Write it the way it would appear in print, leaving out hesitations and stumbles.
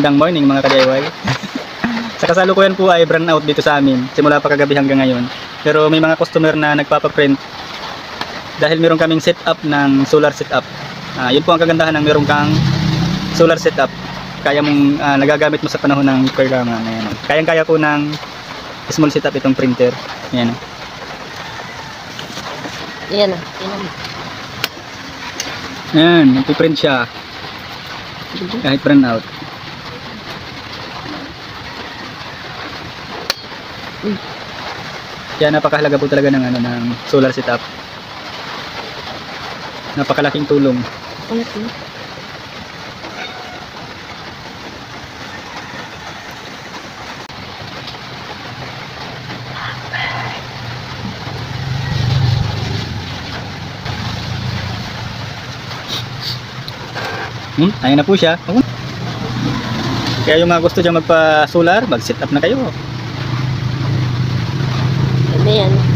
Magandang morning mga ka-DIY. Sa kasalukuyan po ay brand out dito sa amin simula pa kagabi hanggang ngayon. Pero may mga customer na nagpapaprint dahil meron kaming setup ng solar setup. Yun po ang kagandahan ng meron kang solar setup. Kaya mong nagagamit mo sa panahon ng kailangan. Ayan. Kayang-kaya po ng small setup itong printer. Ayan. Ayan. Ayan, nagpiprint siya. Kahit brand out. Kaya napakahalaga po talaga ng ng solar setup. Napakalaking tulong. Ayun na po siya. Kaya yung mga gusto dyan magpa-solar, mag-set up na kayo. Ayan.